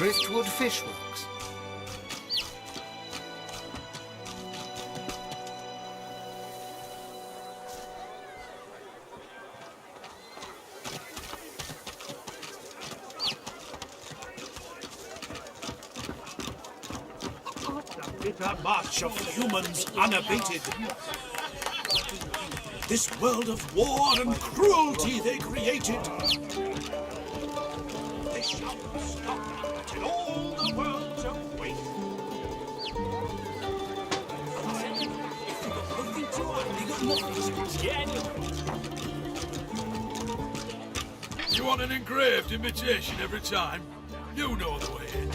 Driftwood Fishworks. A march of humans unabated. This world of war and cruelty they created. They shall not stop till all the world's awake. You want an engraved imitation every time? You know the way in.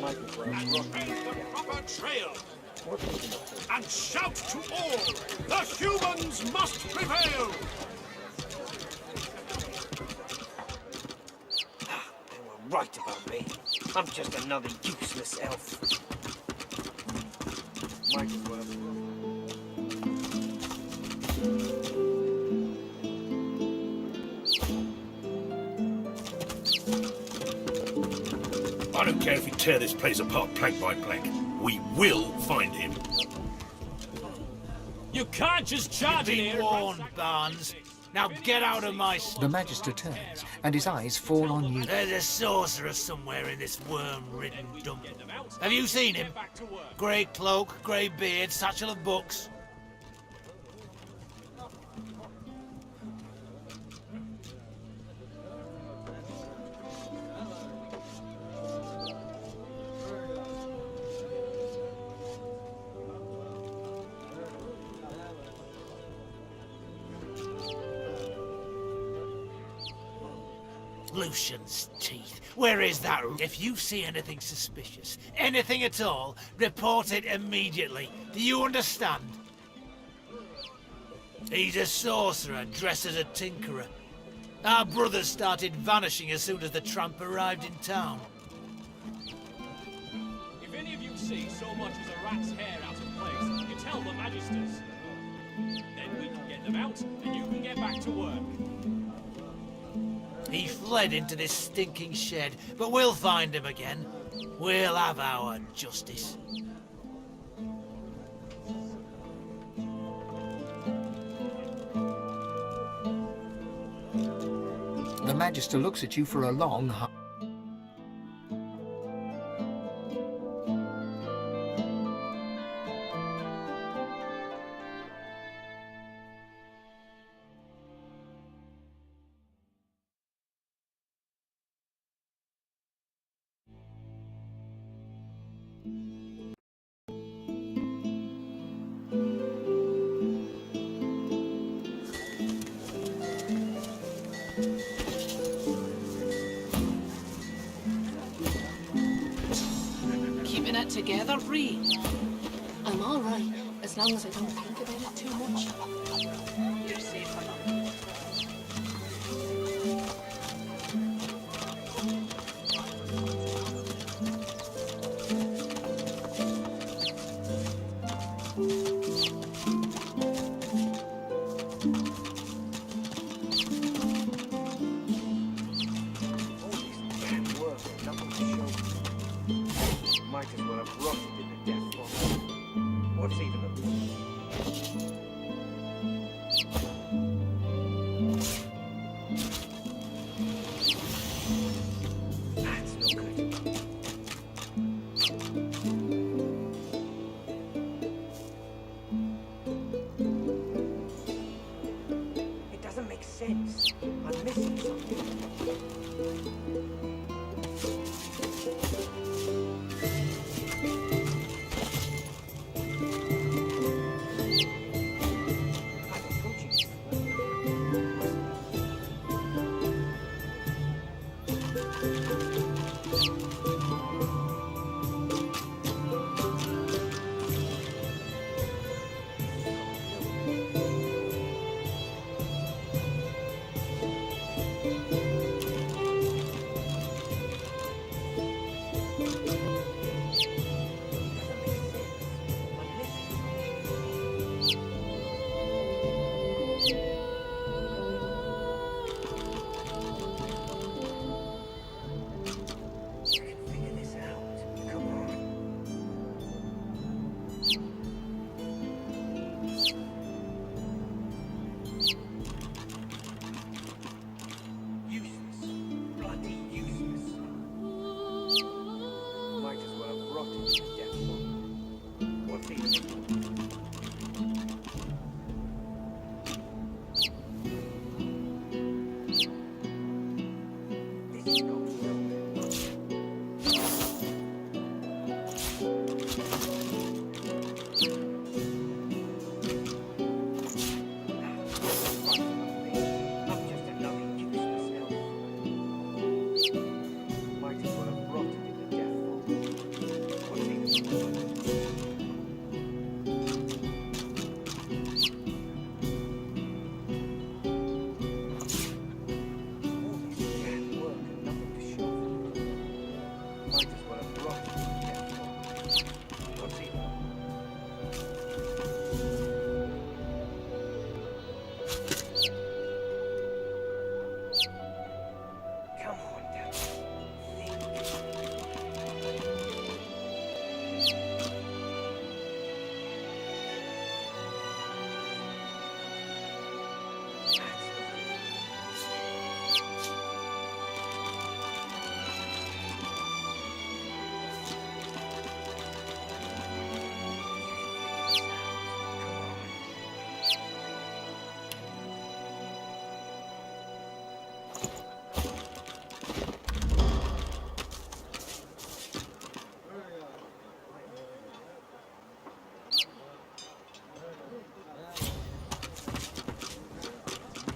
And tread the proper trail. And shout to all, the humans must prevail. They were right about me. I'm just another useless elf. I don't care if you tear this place apart plank by plank. We will find him. You can't just charge in here. Warned, Barnes. Now get out of my sight. The Magister turns, and his eyes fall on you. There's a sorcerer somewhere in this worm-ridden dump. Have you seen him? Grey cloak, grey beard, satchel of books. Lucian's teeth. Where is that? If you see anything suspicious, anything at all, report it immediately. Do you understand? He's a sorcerer dressed as a tinkerer. Our brothers started vanishing as soon as the tramp arrived in town. If any of you see so much as a rat's hair out of place, you tell the Magisters. Then we can get them out, and you can get back to work. He fled into this stinking shed, but we'll find him again. We'll have our justice. The Magister looks at you for a long, Keeping it together, Ree. I'm all right, as long as I don't think about it too much. You're safe enough.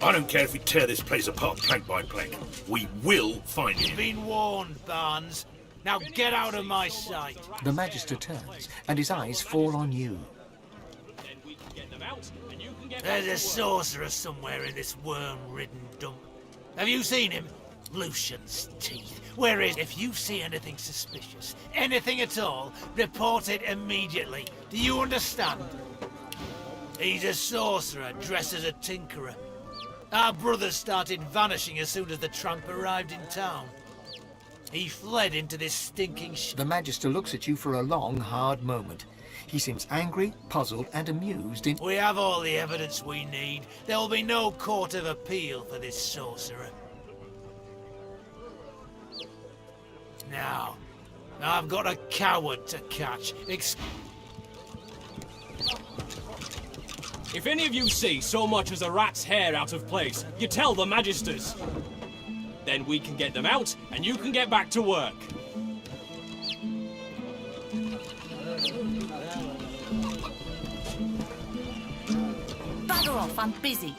I don't care if we tear this place apart plank by plank. We will find him. Been warned, Barnes. Now get out of my sight. The Magister turns, and his eyes fall on you. Then we can get them out, and you can get There's back a to work. sorcerer somewhere in this worm-ridden dump. Have you seen him? Lucian's teeth. Where is... If you see anything suspicious, anything at all, report it immediately. Do you understand? He's a sorcerer dressed as a tinkerer. Our brothers started vanishing as soon as the tramp arrived in town. He fled into this stinking The Magister looks at you for a long, hard moment. He seems angry, puzzled, and amused in... We have all the evidence we need. There will be no court of appeal for this sorcerer. Now, I've got a coward to catch. If any of you see so much as a rat's hair out of place, you tell the Magisters. Then we can get them out, and you can get back to work. Bugger off, I'm busy.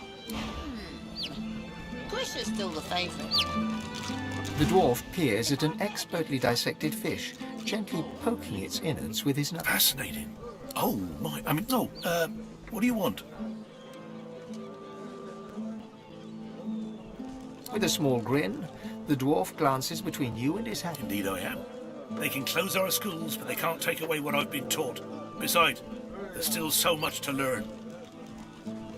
Fish is still the favourite. The dwarf peers at an expertly dissected fish, gently poking its innards with his knife. Fascinating. Oh, my... I mean, no, what do you want? With a small grin, the dwarf glances between you and his hand. Indeed I am. They can close our schools, but they can't take away what I've been taught. Besides, there's still so much to learn.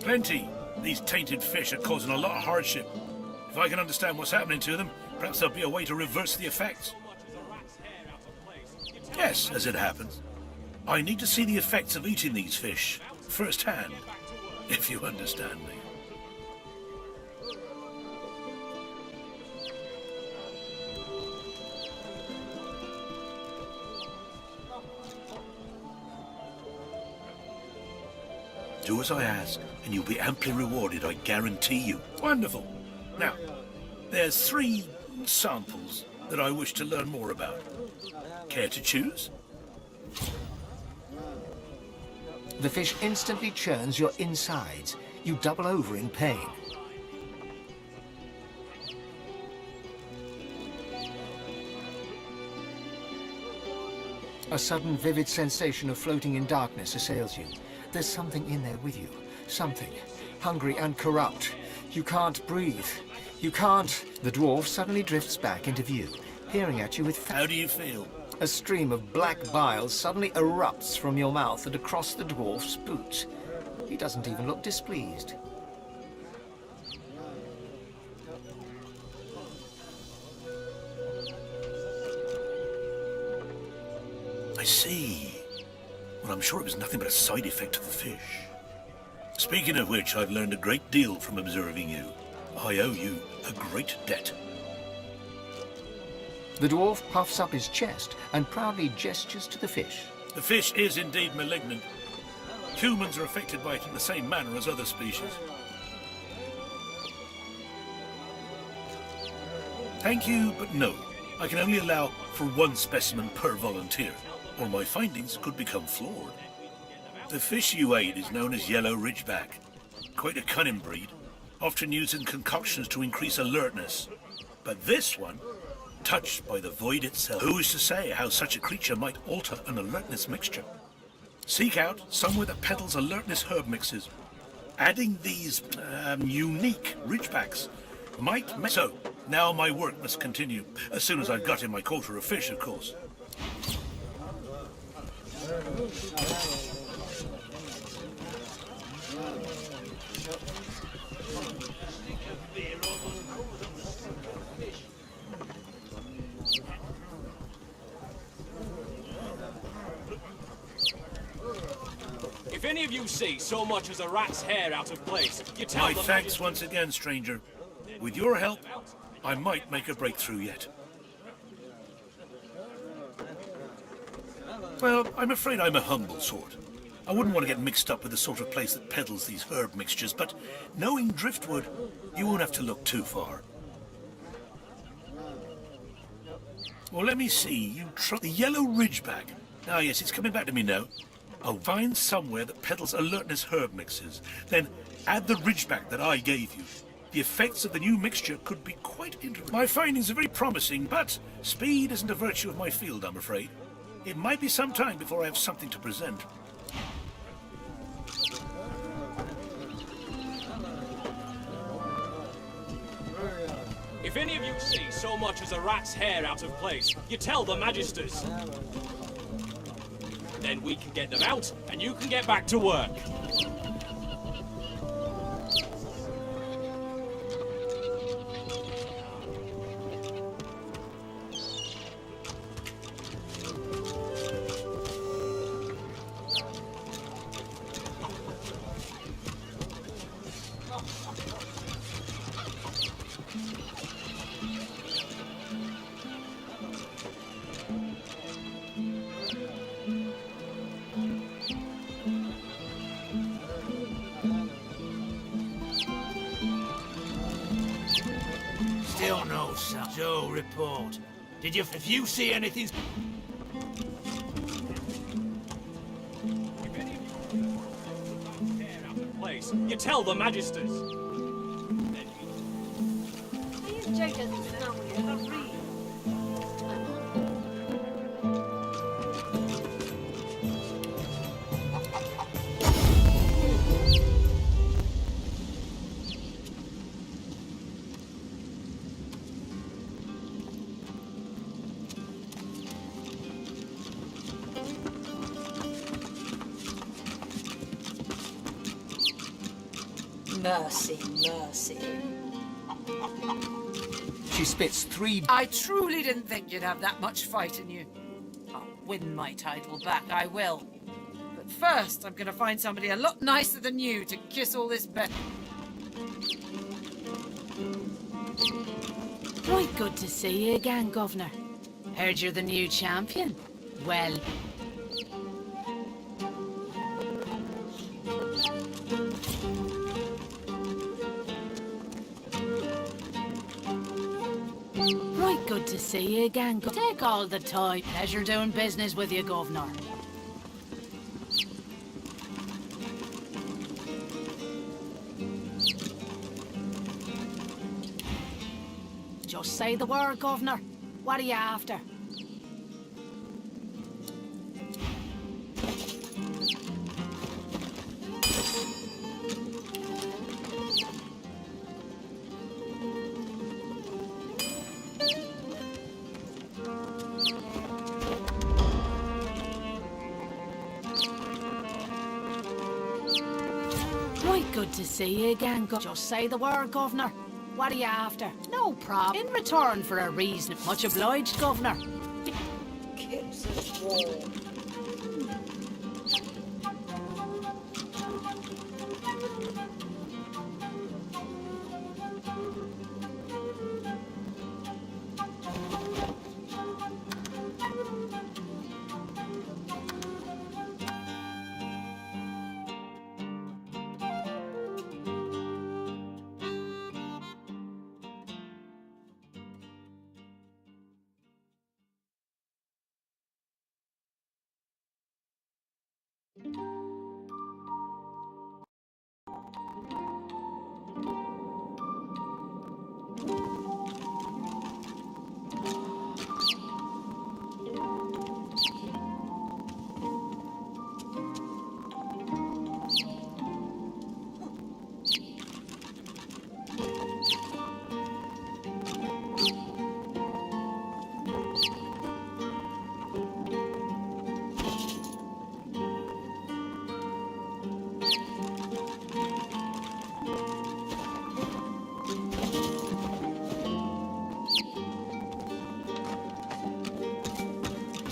Plenty. These tainted fish are causing a lot of hardship. If I can understand what's happening to them, perhaps there'll be a way to reverse the effects. Yes, as it happens. I need to see the effects of eating these fish firsthand, if you understand me. Do as I ask, and you'll be amply rewarded, I guarantee you. Wonderful. Now, there's 3 samples that I wish to learn more about. Care to choose? The fish instantly churns your insides. You double over in pain. A sudden vivid sensation of floating in darkness assails you. There's something in there with you. Something. Hungry and corrupt. You can't breathe. You can't... The dwarf suddenly drifts back into view, peering at you with... How do you feel? A stream of black bile suddenly erupts from your mouth and across the dwarf's boots. He doesn't even look displeased. I see. Well, I'm sure it was nothing but a side effect of the fish. Speaking of which, I've learned a great deal from observing you. I owe you a great debt. The dwarf puffs up his chest and proudly gestures to the fish. The fish is indeed malignant. Humans are affected by it in the same manner as other species. Thank you, but no. I can only allow for 1 specimen per volunteer, or my findings could become flawed. The fish you ate is known as yellow ridgeback. Quite a cunning breed, often used in concoctions to increase alertness. But this one touched by the void itself. Who is to say how such a creature might alter an alertness mixture? Seek out somewhere that peddles alertness herb mixes. Adding these unique ridgebacks might make... So, now my work must continue. As soon as I've got in my quota of fish, of course. If any of you see so much as a rat's hair out of place, you tell My them... thanks once again, stranger. With your help, I might make a breakthrough yet. Well, I'm afraid I'm a humble sort. I wouldn't want to get mixed up with the sort of place that peddles these herb mixtures, but knowing driftwood, you won't have to look too far. Well, let me see. You the yellow ridgeback. Ah, yes, it's coming back to me now. I'll find somewhere that peddles alertness herb mixes. Then add the ridgeback that I gave you. The effects of the new mixture could be quite interesting. My findings are very promising, but speed isn't a virtue of my field, I'm afraid. It might be some time before I have something to present. If any of you see so much as a rat's hair out of place, you tell the Magisters. Then we can get them out, and you can get back to work. Still no, sir. So report. Did you... If you see anything... If any of you see so much as a rat's hair out of place, you tell the Magisters. Then These chickens now are real. Mercy, mercy. She spits 3... I truly didn't think you'd have that much fight in you. I'll win my title back, I will. But first, I'm gonna find somebody a lot nicer than you to kiss all this bet. Quite good to see you again, Governor. Heard you're the new champion. Well... Right good to see you again. Take all the time. Pleasure doing business with you, Governor. Just say the word, Governor. What are you after? Right good to see you again. Just say the word, Governor. What are you after? No problem. In return for a reason. Much obliged, Governor. Keeps us warm.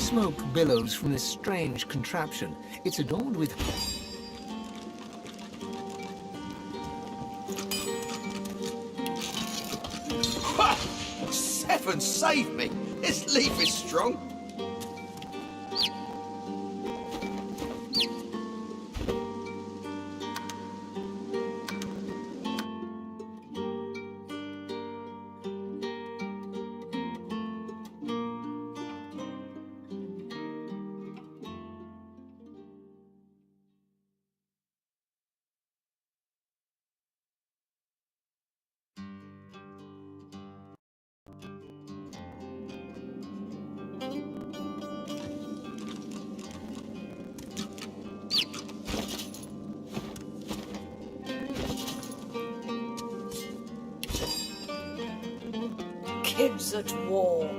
Smoke billows from this strange contraption. It's adorned with... Heaven save me! This leaf is strong. Kids at war.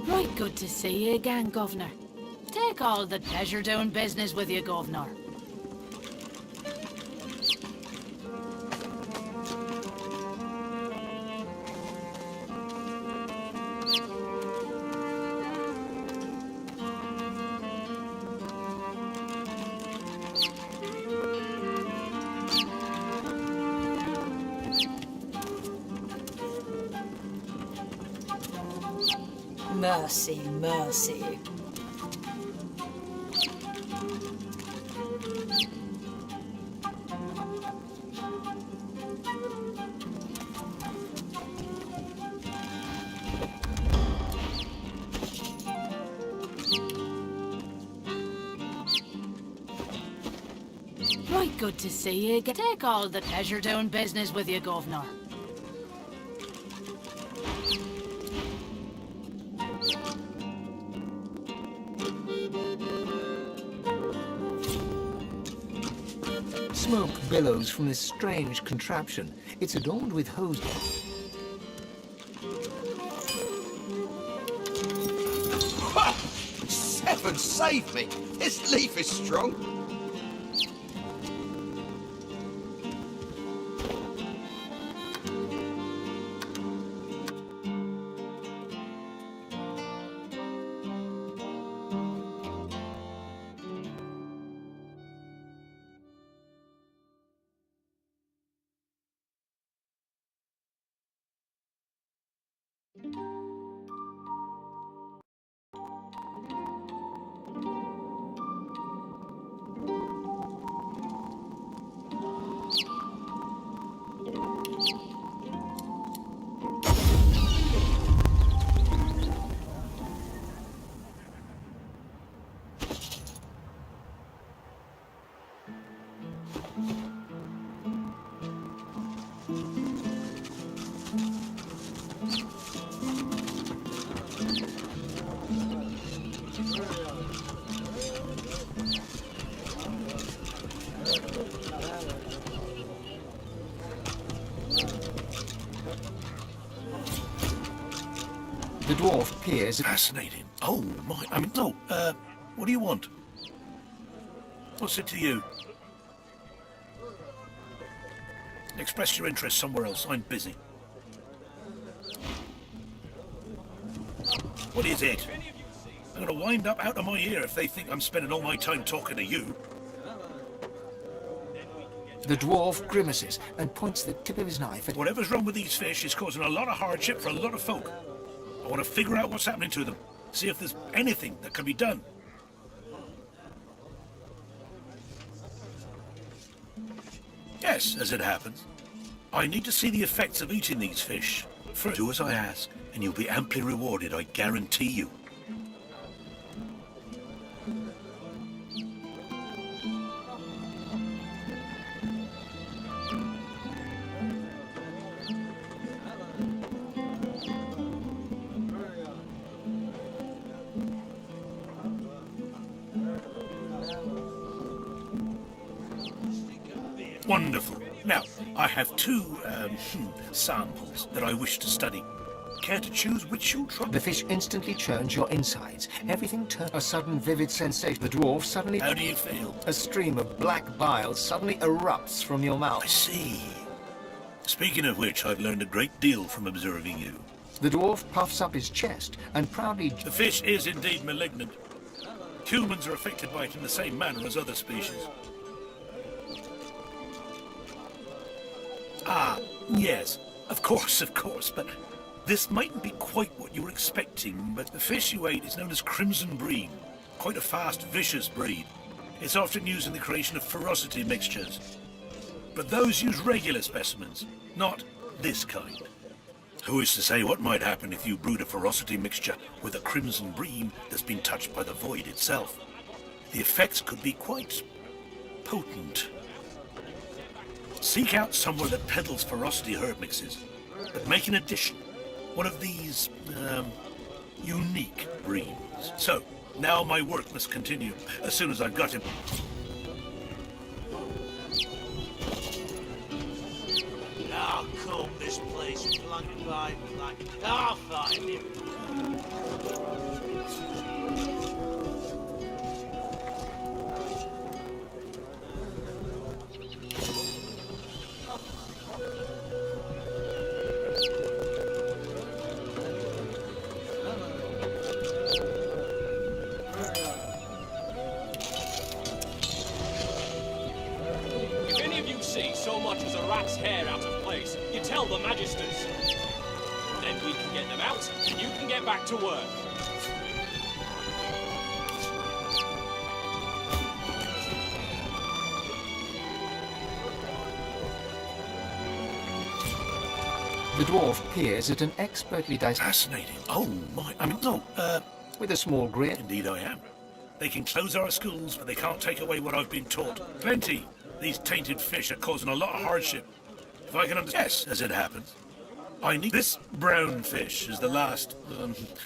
Right good to see you again, Governor. Take all the pleasure doing business with you, Governor. Mercy, mercy. Right good to see you again. Take all the pleasure doing business with you, Governor. Smoke billows from this strange contraption. It's adorned with hose... Heaven save me! This leaf is strong. The dwarf peers... Fascinating. Oh, my... I mean, no, what do you want? What's it to you? Express your interest somewhere else. I'm busy. What is it? I'm gonna wind up out of my ear if they think I'm spending all my time talking to you. The dwarf grimaces and points the tip of his knife at... Whatever's wrong with these fish is causing a lot of hardship for a lot of folk. I want to figure out what's happening to them. See if there's anything that can be done. Yes, as it happens. I need to see the effects of eating these fish. First, do as I ask, and you'll be amply rewarded, I guarantee you. Wonderful. Now, I have two samples that I wish to study. Care to choose which you'll try? The fish instantly churns your insides. Everything turns. A sudden vivid sensation. The dwarf suddenly... How do you feel? A stream of black bile suddenly erupts from your mouth. I see. Speaking of which, I've learned a great deal from observing you. The dwarf puffs up his chest and proudly... The fish is indeed malignant. Humans are affected by it in the same manner as other species. Ah, yes, of course, but this mightn't be quite what you were expecting, but the fish you ate is known as crimson bream, quite a fast, vicious breed. It's often used in the creation of ferocity mixtures. But those use regular specimens, not this kind. Who is to say what might happen if you brewed a ferocity mixture with a crimson bream that's been touched by the void itself? The effects could be quite potent. Seek out somewhere that peddles ferocity herb mixes, but make an addition. One of these, unique breeds. So, now my work must continue, as soon as I've got him. I'll comb this place blank by blank. I'll find him. If any of you see so much as a rat's hair out of place, you tell the magisters. Then we can get them out, and you can get back to work. The dwarf peers at an expertly diced... Fascinating. Oh my, With a small grin. Indeed I am. They can close our schools, but they can't take away what I've been taught. Plenty. These tainted fish are causing a lot of hardship. If I can understand, yes, as it happens. I need this brown fish as the last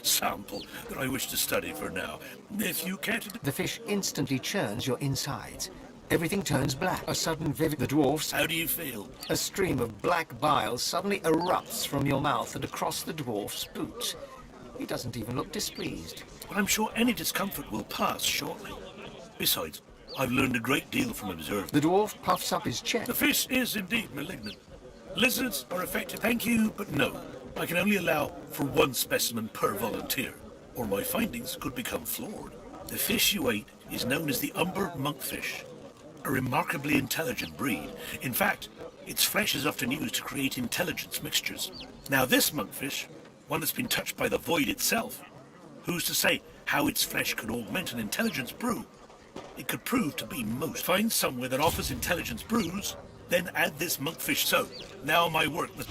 sample that I wish to study for now. If you care to... The fish instantly churns your insides. Everything turns black. A sudden vivid... The dwarf's... How do you feel? A stream of black bile suddenly erupts from your mouth and across the dwarf's boot. He doesn't even look displeased. Well, I'm sure any discomfort will pass shortly. Besides, I've learned a great deal from observing. The dwarf puffs up his chest. The fish is indeed malignant. Lizards are affected. Thank you, but no. I can only allow for one specimen per volunteer, or my findings could become flawed. The fish you ate is known as the umber monkfish, a remarkably intelligent breed. In fact, its flesh is often used to create intelligence mixtures. Now this monkfish, one that's been touched by the void itself, who's to say how its flesh could augment an intelligence brew? It could prove to be most. Find somewhere that offers intelligence brews, then add this monkfish. So, now my work must...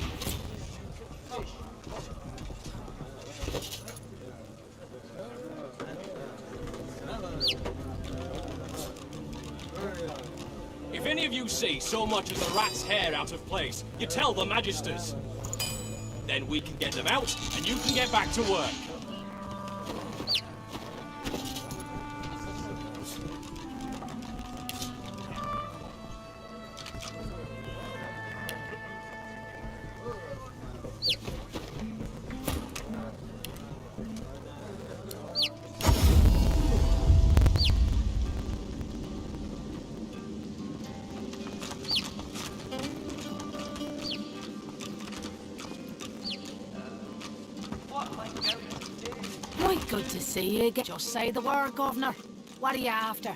If any of you see so much as a rat's hair out of place, you tell the magisters. Then we can get them out, and you can get back to work. Quite good to see you. Just say the word, Governor. What are you after?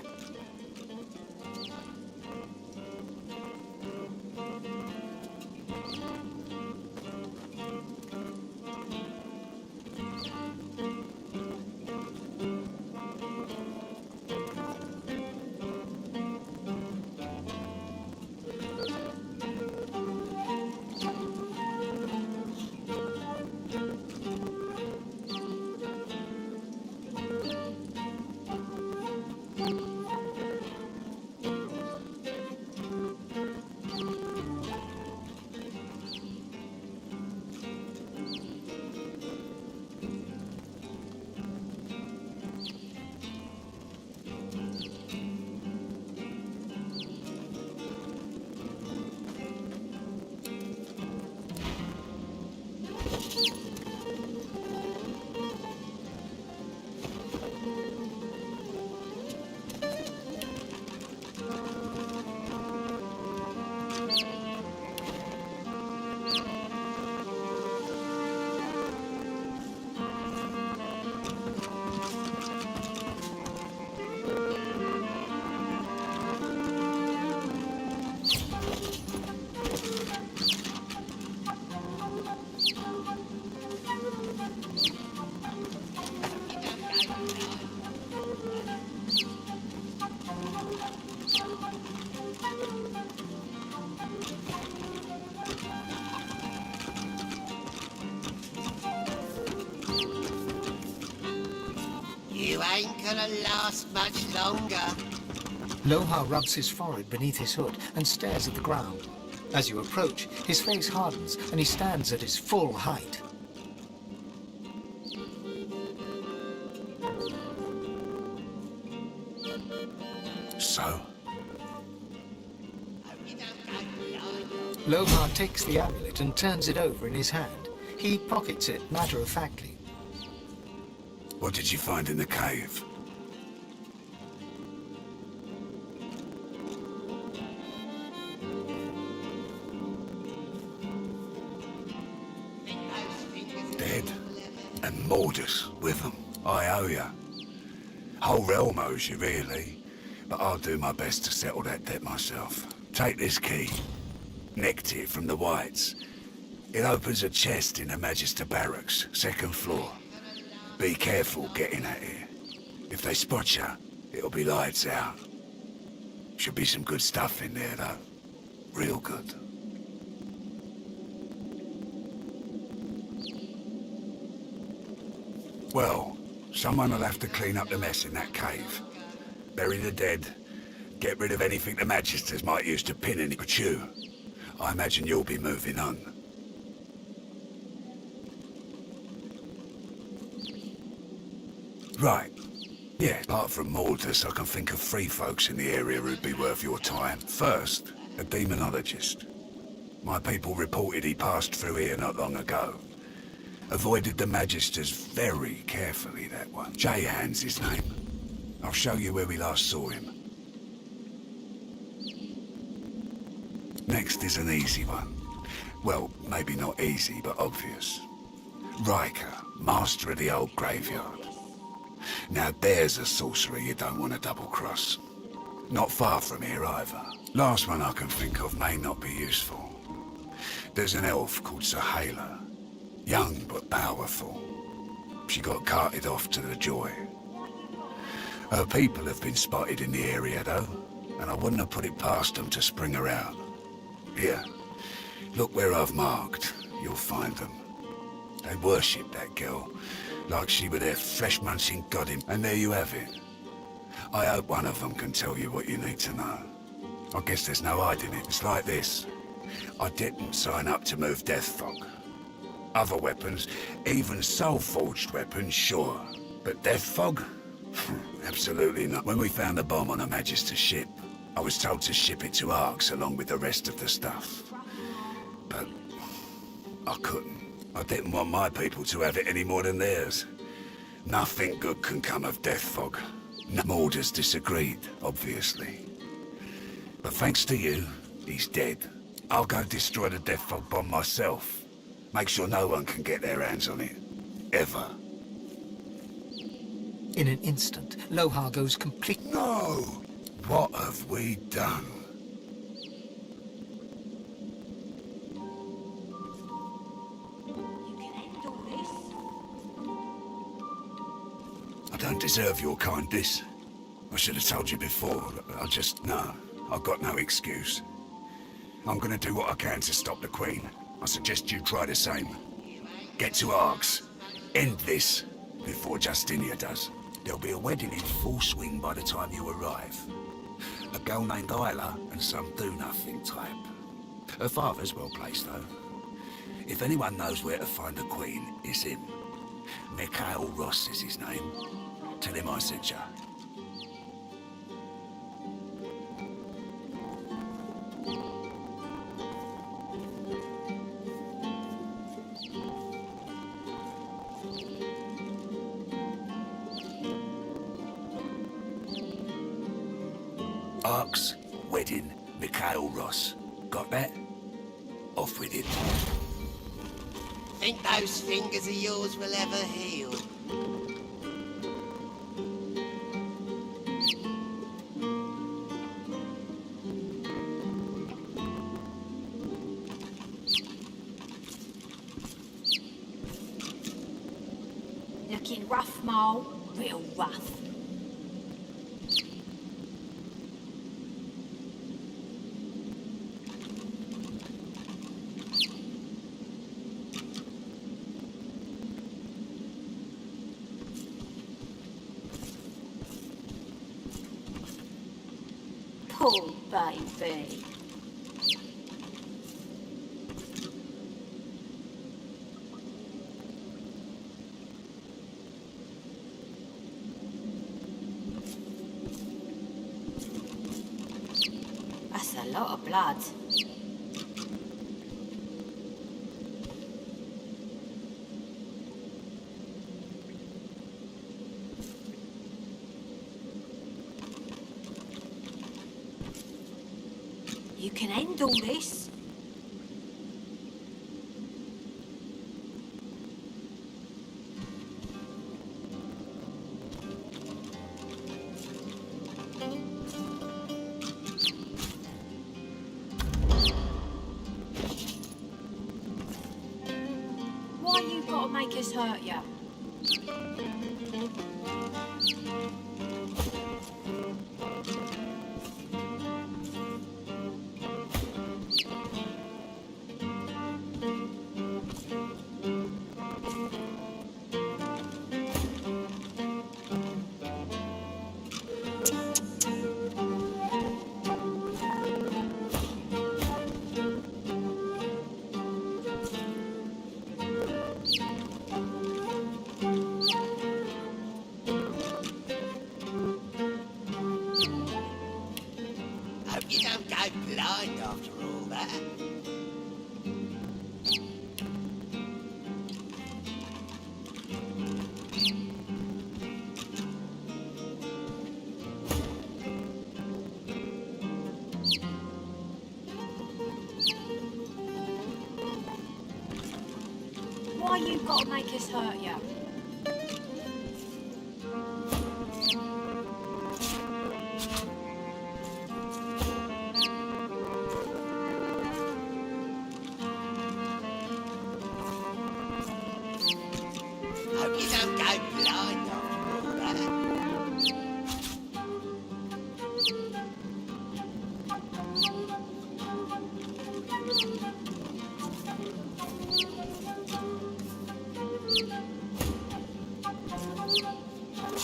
You ain't gonna last much longer. Lohar rubs his forehead beneath his hood and stares at the ground. As you approach, his face hardens and he stands at his full height. So? Lohar takes the amulet and turns it over in his hand. He pockets it matter-of-factly. What did you find in the cave? Dead. And Mordus with them. I owe you. Whole realm owes you, really. But I'll do my best to settle that debt myself. Take this key. Nicked it from the Whites. It opens a chest in the Magister Barracks, 2nd floor. Be careful getting at it. If they spot you, it'll be lights out. Should be some good stuff in there, though. Real good. Well, someone will have to clean up the mess in that cave. Bury the dead. Get rid of anything the Magisters might use to pin any but you. I imagine you'll be moving on. Right. Yeah, apart from Mordus, I can think of 3 folks in the area who'd be worth your time. First, a demonologist. My people reported he passed through here not long ago. Avoided the Magisters very carefully, that one. J-Hand's his name. I'll show you where we last saw him. Next is an easy one. Well, maybe not easy, but obvious. Riker, master of the old graveyard. Now there's a sorcerer you don't want to double-cross. Not far from here either. Last one I can think of may not be useful. There's an elf called Sahela. Young but powerful. She got carted off to the Joy. Her people have been spotted in the area though, and I wouldn't have put it past them to spring her out. Here, look where I've marked. You'll find them. They worship that girl, like she were their flesh-munching goddess, and there you have it. I hope one of them can tell you what you need to know. I guess there's no hiding it. It's like this. I didn't sign up to move death fog. Other weapons, even soul-forged weapons, sure. But death fog? Absolutely not. When we found the bomb on a Magister ship, I was told to ship it to Arx along with the rest of the stuff. But I couldn't. I didn't want my people to have it any more than theirs. Nothing good can come of death fog. Mordus disagreed, obviously. But thanks to you, he's dead. I'll go destroy the death fog bomb myself. Make sure no one can get their hands on it. Ever. In an instant, Lohar goes complete... No! What have we done? I don't deserve your kindness. I should have told you before. No. I've got no excuse. I'm gonna do what I can to stop the Queen. I suggest you try the same. Get to Arx. End this before Justinia does. There'll be a wedding in full swing by the time you arrive. A girl named Isla and some do-nothing type. Her father's well placed, though. If anyone knows where to find the Queen, it's him. Mikhail Ross is his name. Tell him I sent you. Arx, wedding, Mikhail Ross. Got that? Off with it. Think those fingers of yours will ever heal? Looking rough, Mole. Real rough. Poor baby. That's a lot of blood. You can end all this. Why you gotta make us hurt ya? Hope you don't go blind after all that. Why you gotta make us hurt ya? Hope you don't go blind after all that.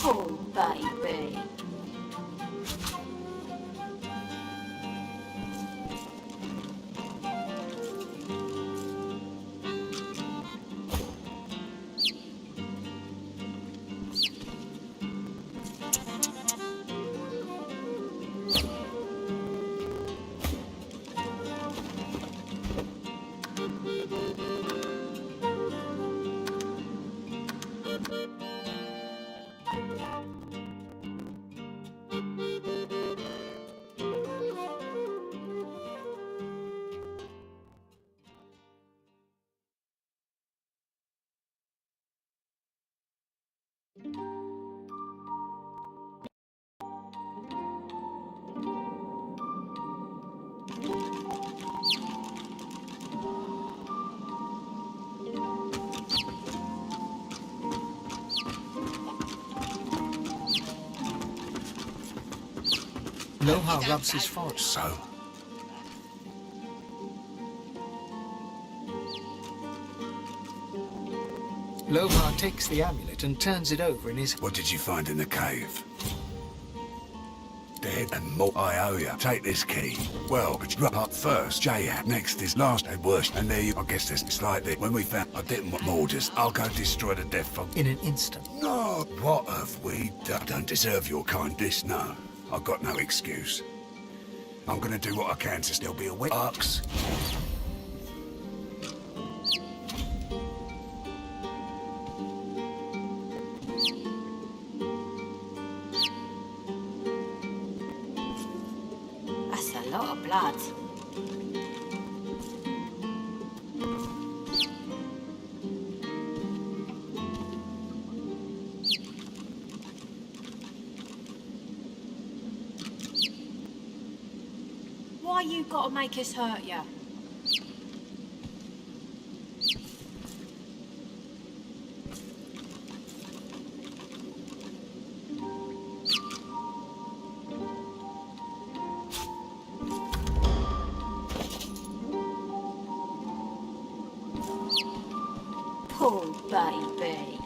Poor baby. Loha rubs his forehead. So? Loha takes the amulet and turns it over in his... What did you find in the cave? Dead and more. I owe you. Take this key. Well, but you up first, J-Hat. Next is last and worst. And there you... I guess there's slightly... When we found... I didn't want more, just... I'll go destroy the death fog. In an instant. No, what have we done? I don't deserve your kindness, no. I've got no excuse. I'm gonna do what I can to still be a wet ox. That's a lot of blood. Why you gotta make us hurt ya? Poor baby.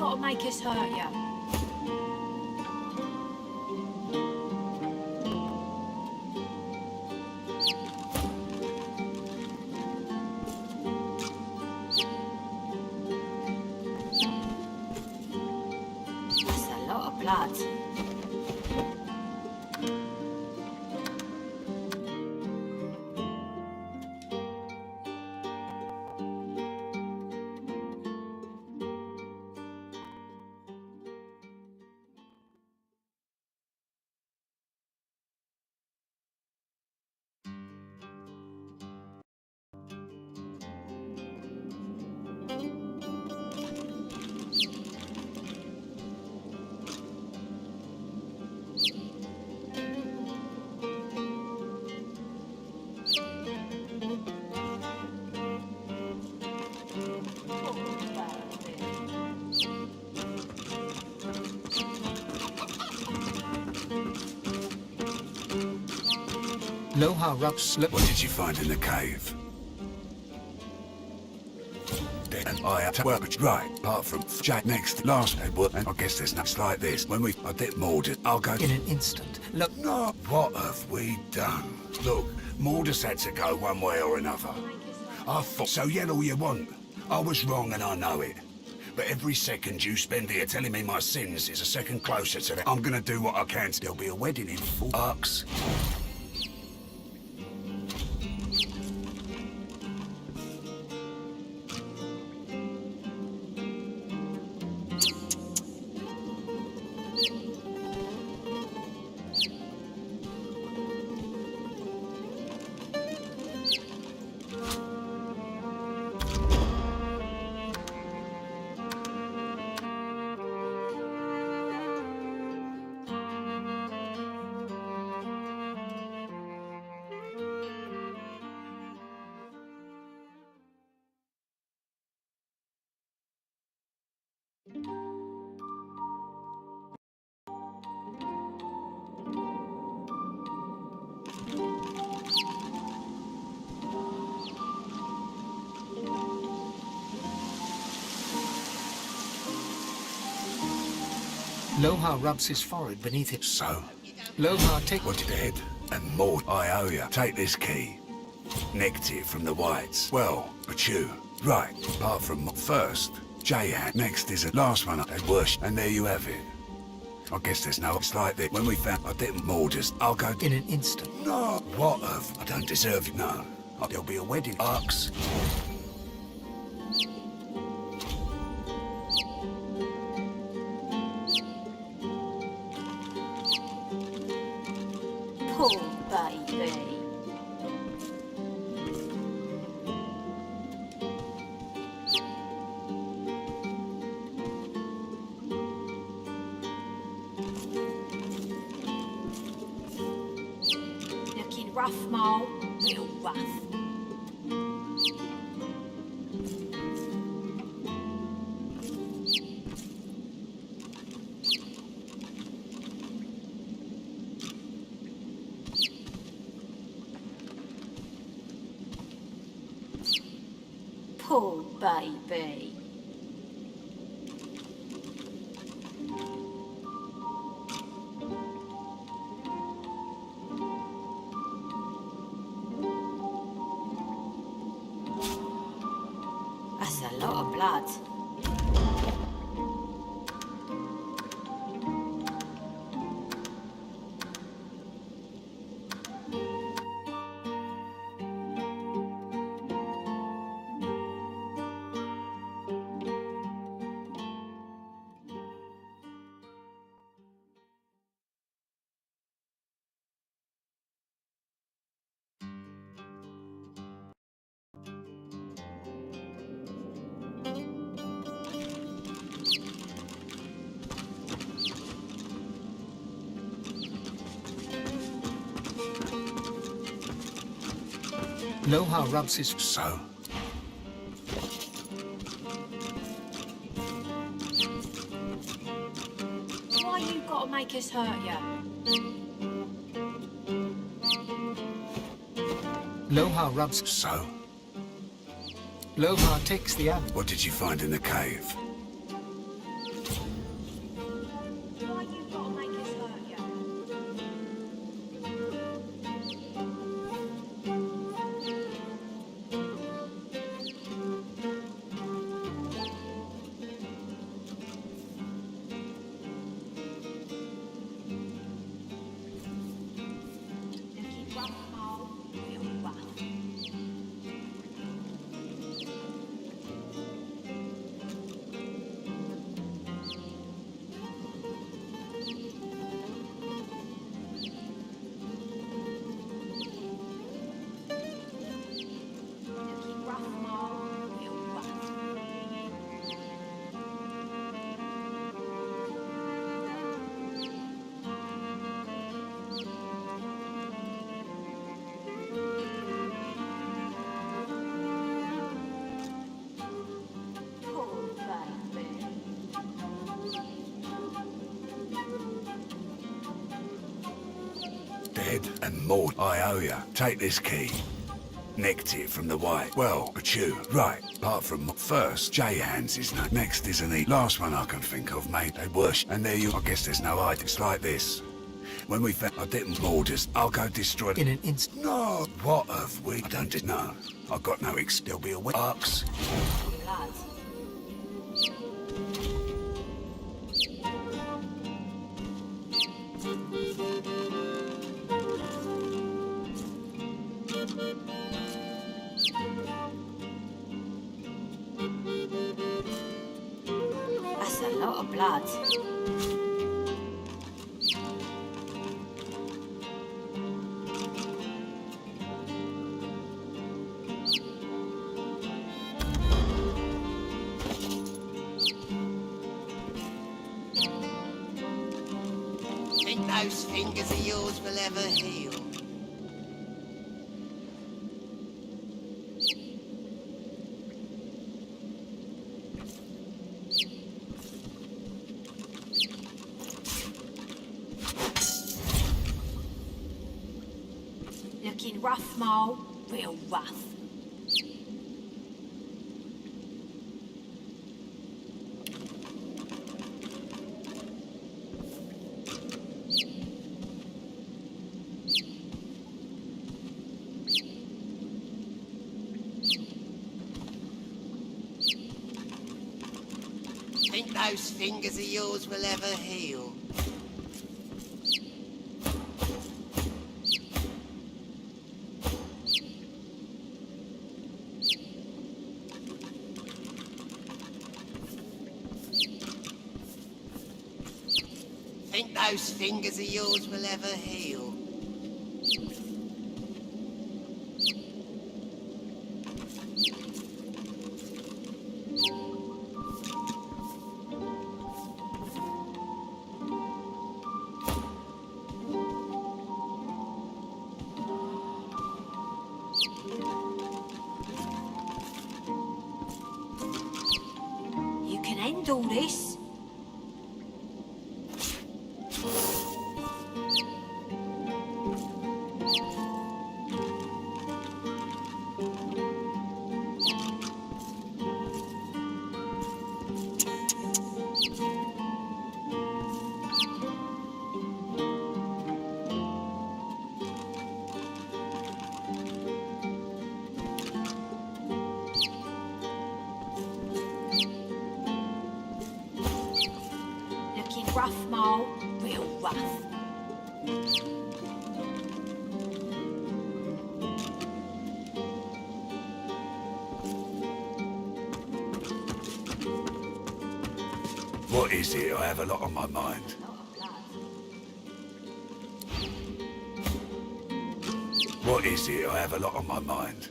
got to make us hurt you? That's a lot of blood. Loha rubs. What did you find in the cave? Dead and I had to work right, apart from Jack next last day work, and I guess there's nothing like this. When we a bit Mordred, I'll go In an instant. Look. No, what have we done? Look, Mordred's had to go one way or another. I thought so yell all you want. I was wrong and I know it. But every second you spend here telling me my sins is a second closer to that. I'm gonna do what I can. There'll be a wedding in 4 arcs. Loha rubs his forehead beneath it. So, Loha take what dead and more I owe you. Take this key. Nicked it from the whites. Well, but you. Right, apart from first, J-Hat. Next is the last one they worship, and there you have it. I guess there's no it's like that. When we found I didn't Morders, I'll go in an instant. No, what of? I don't deserve it, no. There'll be a wedding arcs. Poor baby. Looking rough, Mole. Real rough. Poor baby. That's a lot of blood. Loha rubs his... So? Why you gotta make us hurt you? Loha rubs... So? Loha takes the apple. What did you find in the cave? bread and more I owe you. Take this key. Nicked it from the white. Well, but you. Right, apart from first, J hands his name. Next isn't he? Last one I can think of, mate. They worship. And there you, I guess there's no ID. It's like this. When we found, I didn't orders. I'll go destroy In an instant. No, what have we? I don't know. I've got no there'll be a arcs. That's a lot of blood. Think those fingers of yours will ever heal? Looking rough, Mole. Real rough. Think those fingers of yours will ever heal? Think those fingers of yours will ever heal? You can end all this. Looking rough, Mole. Real rough. What is it? I have a lot on my mind. What is it? I have a lot on my mind.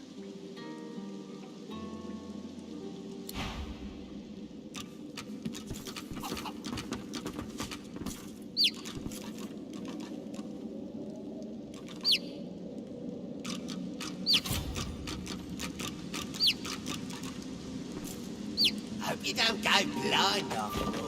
Hope you don't go blind after all.